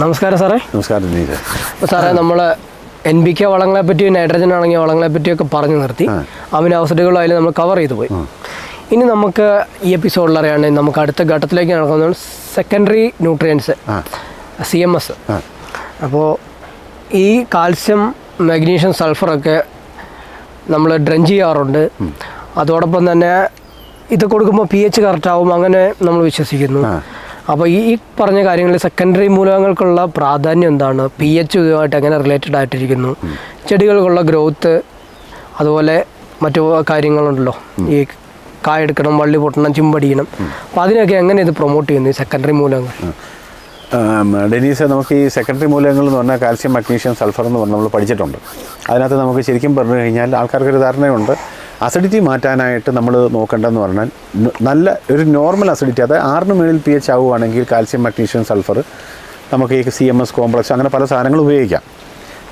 നമസ്കാരം സാറേ. നമസ്കാരം സാറേ, നമ്മൾ NPK വളങ്ങളെ പറ്റി, നൈട്രജൻ അടങ്ങിയ വളങ്ങളെ പറ്റിയൊക്കെ പറഞ്ഞു നിർത്തി. അമിനോ ആസിഡുകളും അതിൽ നമ്മൾ കവർ ചെയ്തു പോയി. ഇനി നമുക്ക് ഈ എപ്പിസോഡിൽ അറിയാണെങ്കിൽ നമുക്ക് അടുത്ത ഘട്ടത്തിലേക്ക് നടക്കുന്നത് സെക്കൻഡറി ന്യൂട്രിയൻസ്, CMS. അപ്പോൾ ഈ കാൽസ്യം, മാഗ്നീഷ്യം, സൾഫറൊക്കെ നമ്മൾ ഡ്രഞ്ച് ചെയ്യാറുണ്ട്. അതോടൊപ്പം തന്നെ ഇത് കൊടുക്കുമ്പോൾ pH കറക്റ്റാവും, അങ്ങനെ നമ്മൾ വിശ്വസിക്കുന്നു. അപ്പോൾ ഈ പറഞ്ഞ കാര്യങ്ങളിൽ സെക്കൻഡറി മൂലകങ്ങൾക്കുള്ള പ്രാധാന്യം എന്താണ്, pH ഇതുമായിട്ട് എങ്ങനെ റിലേറ്റഡ് ആയിട്ടിരിക്കുന്നു, ചെടികൾക്കുള്ള ഗ്രോത്ത്, അതുപോലെ മറ്റു കാര്യങ്ങളുണ്ടല്ലോ, ഈ കായെടുക്കണം, വള്ളി പൊട്ടണം, ചിമ്പടിക്കണം, അപ്പോൾ അതിനൊക്കെ എങ്ങനെ ഇത് പ്രൊമോട്ട് ചെയ്യുന്നു ഈ സെക്കൻഡറി മൂലകങ്ങൾ? ഡെനീസ്, നമുക്ക് ഈ സെക്കൻഡറി മൂലകങ്ങൾ എന്ന് പറഞ്ഞാൽ കാൽസ്യം, മഗ്നീഷ്യം, സൾഫർ എന്ന് പറഞ്ഞാൽ നമ്മൾ പഠിച്ചിട്ടുണ്ട്. അതിനകത്ത് നമുക്ക് ശരിക്കും പറഞ്ഞു കഴിഞ്ഞാൽ ആൾക്കാർക്കൊരു ധാരണയുണ്ട്, അസിഡിറ്റി മാറ്റാനായിട്ട് നമ്മൾ നോക്കേണ്ടതെന്ന് പറഞ്ഞാൽ നല്ല ഒരു നോർമൽ അസിഡിറ്റി, അതായത് 6 മുകളിൽ pH ആവുകയാണെങ്കിൽ കാൽസ്യം, മഗ്നീഷ്യം, സൾഫർ നമുക്ക് ഈ CMS കോംപ്ലക്സ് അങ്ങനെ പല സാധനങ്ങൾ ഉപയോഗിക്കാം.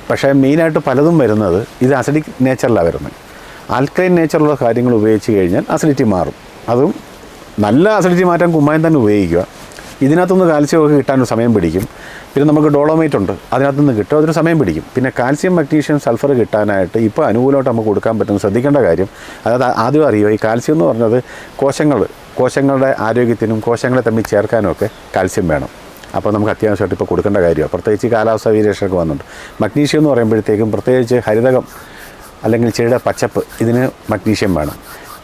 പക്ഷേ മെയിനായിട്ട് പലതും വരുന്നത് ഇത് അസിഡിക് നേച്ചറിലാണ് വരുന്നത്. ആൽക്കലൈൻ നേച്ചറുള്ള കാര്യങ്ങൾ ഉപയോഗിച്ച് കഴിഞ്ഞാൽ അസിഡിറ്റി മാറും. അതും നല്ല അസിഡിറ്റി മാറ്റാൻ കുമ്മായം തന്നെ ഉപയോഗിക്കുക. ഇതിനകത്തുനിന്ന് കാൽസ്യമൊക്കെ കിട്ടാനൊരു സമയം പിടിക്കും. പിന്നെ നമുക്ക് ഡോളോമൈറ്റ് ഉണ്ട്, അതിനകത്തുനിന്ന് കിട്ടും, അതൊരു സമയം പിടിക്കും. പിന്നെ കാൽസ്യം, മഗ്നീഷ്യം, സൾഫർ കിട്ടാനായിട്ട് ഇപ്പോൾ അനുകൂലമായിട്ട് നമുക്ക് കൊടുക്കാൻ പറ്റുന്ന ശ്രദ്ധിക്കേണ്ട കാര്യം, അതായത് ആദ്യം അറിയുക, ഈ കാൽസ്യം എന്ന് പറഞ്ഞത് കോശങ്ങളുടെ ആരോഗ്യത്തിനും കോശങ്ങളെ തമ്മിൽ ചേർക്കാനും ഒക്കെ കാൽസ്യം വേണം. അപ്പോൾ നമുക്ക് അത്യാവശ്യമായിട്ട് ഇപ്പോൾ കൊടുക്കേണ്ട കാര്യമാണ്. പ്രത്യേകിച്ച് കാലാവസ്ഥ വേരിയേഷനൊക്കെ വന്നിട്ടുണ്ട്. മഗ്നീഷ്യം എന്ന് പറയുമ്പോഴത്തേക്കും പ്രത്യേകിച്ച് ഹരിതകം അല്ലെങ്കിൽ ചെടിയുടെ പച്ചപ്പ്, ഇതിന് മഗ്നീഷ്യം വേണം.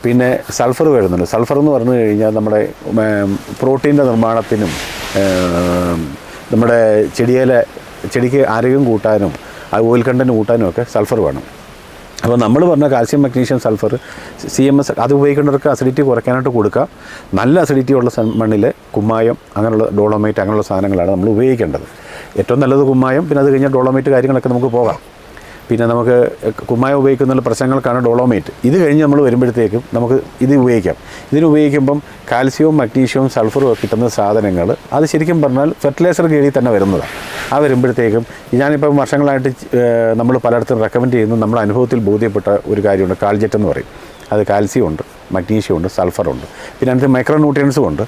പിന്നെ സൾഫർ വരുന്നുണ്ട്. സൾഫർ എന്ന് പറഞ്ഞു കഴിഞ്ഞാൽ നമ്മുടെ പ്രോട്ടീൻ്റെ നിർമ്മാണത്തിനും നമ്മുടെ ചെടിക്ക് ആരോഗ്യം കൂട്ടാനും ഓയിൽ കണ്ടൻറ്റ് കൂട്ടാനും ഒക്കെ സൾഫർ വേണം. അപ്പോൾ നമ്മൾ പറഞ്ഞ കാൽസ്യം, മഗ്നീഷ്യം, സൾഫർ, CMS അത് ഉപയോഗിക്കേണ്ടവർക്ക് അസിഡിറ്റി കുറയ്ക്കാനായിട്ട് കൊടുക്കുക. നല്ല അസിഡിറ്റി ഉള്ള മണ്ണിൽ കുമ്മായം, അങ്ങനെയുള്ള ഡോളോമൈറ്റ്, അങ്ങനെയുള്ള സാധനങ്ങളാണ് നമ്മൾ ഉപയോഗിക്കേണ്ടത്. ഏറ്റവും നല്ലത് കുമ്മായം. പിന്നെ അത് കഴിഞ്ഞാൽ ഡോളോമൈറ്റ് കാര്യങ്ങളൊക്കെ നമുക്ക് പോകാം. പിന്നെ നമുക്ക് കുമ്മായം ഉപയോഗിക്കുന്ന പ്രശ്നങ്ങൾക്കാണ് ഡോളോമൈറ്റ്. ഇത് കഴിഞ്ഞ് നമ്മൾ വരുമ്പോഴത്തേക്കും നമുക്ക് ഇത് ഉപയോഗിക്കാം. ഇതിന് ഉപയോഗിക്കുമ്പം കാൽസ്യവും, മഗ്നീഷ്യവും, സൾഫറും ഒക്കെ കിട്ടുന്ന സാധനങ്ങൾ അത് ശരിക്കും പറഞ്ഞാൽ ഫെർട്ടിലൈസർ കീഴിൽ തന്നെ വരുന്നതാണ്. ആ വരുമ്പോഴത്തേക്കും ഞാനിപ്പം വർഷങ്ങളായിട്ട് നമ്മൾ പലയിടത്തും റെക്കമെൻഡ് ചെയ്യുന്നു, നമ്മുടെ അനുഭവത്തിൽ ബോധ്യപ്പെട്ട ഒരു കാര്യമുണ്ട്, കാൽജെറ്റ് എന്ന് പറയും. അത് കാൽസ്യം ഉണ്ട്, മഗ്നീഷ്യം ഉണ്ട്, സൾഫറുണ്ട്, പിന്നെ അതിനകത്ത് മൈക്രോ ന്യൂട്രിയൻസും ഉണ്ട്,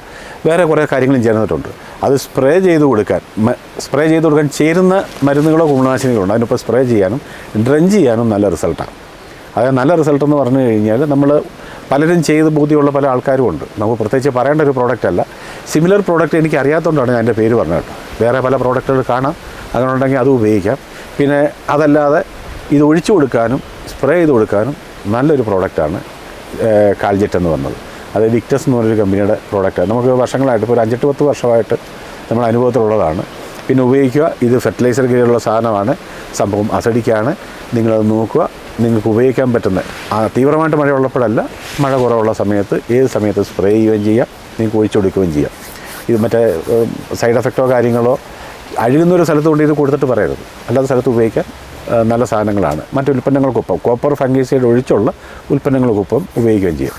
വേറെ കുറേ കാര്യങ്ങളും ചേർന്നിട്ടുണ്ട്. അത് സ്പ്രേ ചെയ്ത് കൊടുക്കാൻ ചേരുന്ന മരുന്നുകളോ കുമിളനാശിനികളോ ഉണ്ട്. അതിനിപ്പോൾ സ്പ്രേ ചെയ്യാനും ഡ്രഞ്ച് ചെയ്യാനും നല്ല റിസൾട്ടാണ്. അതായത് നല്ല റിസൾട്ട് എന്ന് പറഞ്ഞു കഴിഞ്ഞാൽ നമ്മൾ പലരും ചെയ്ത് ബോധ്യമുള്ള പല ആൾക്കാരും ഉണ്ട്. നമുക്ക് പ്രത്യേകിച്ച് പറയേണ്ട ഒരു പ്രോഡക്റ്റ് അല്ല. സിമിലർ പ്രോഡക്റ്റ് എനിക്ക് അറിയാത്തതുകൊണ്ടാണ് ഞാൻ എൻ്റെ പേര് പറഞ്ഞത് കേട്ടോ. വേറെ പല പ്രോഡക്റ്റുകൾ കാണാം, അങ്ങനെ ഉണ്ടെങ്കിൽ അത് ഉപയോഗിക്കാം. പിന്നെ അതല്ലാതെ ഇത് ഒഴിച്ചു കൊടുക്കാനും സ്പ്രേ ചെയ്ത് കൊടുക്കാനും നല്ലൊരു പ്രോഡക്റ്റാണ് കാൽജെറ്റ് എന്ന് പറഞ്ഞത്. അത് വിക്ടസ് എന്ന് പറഞ്ഞൊരു കമ്പനിയുടെ പ്രോഡക്റ്റാണ്. നമുക്ക് വർഷങ്ങളായിട്ട് ഇപ്പോൾ ഒരു 5-10 വർഷമായിട്ട് നമ്മൾ അനുഭവത്തിലുള്ളതാണ്. പിന്നെ ഉപയോഗിക്കുക. ഇത് ഫെർട്ടിലൈസർ കീഴിലുള്ള സാധനമാണ്. സംഭവം അസിഡിക്കാണ്. നിങ്ങളത് നോക്കുക. നിങ്ങൾക്ക് ഉപയോഗിക്കാൻ പറ്റുന്ന തീവ്രമായിട്ട് മഴയുള്ളപ്പോഴല്ല, മഴ കുറവുള്ള സമയത്ത് ഏത് സമയത്ത് സ്പ്രേ ചെയ്യുകയും ചെയ്യാം, നിങ്ങൾക്ക് ഒഴിച്ചു കൊടുക്കുകയും ചെയ്യാം. ഇത് മറ്റേ സൈഡ് എഫക്റ്റോ കാര്യങ്ങളോ അഴുകുന്നൊരു സ്ഥലത്ത് കൊണ്ട് ഇത് കൊടുത്തിട്ട് പറയരുത്. അല്ലാത്ത സ്ഥലത്ത് ഉപയോഗിക്കാൻ നല്ല സാധനങ്ങളാണ്. മറ്റ് ഉൽപ്പന്നങ്ങൾക്കൊപ്പം കോപ്പർ ഫംഗിസൈഡ് ഒഴിച്ചുള്ള ഉൽപ്പന്നങ്ങൾക്കൊപ്പം ഉപയോഗിക്കുകയും ചെയ്യാം.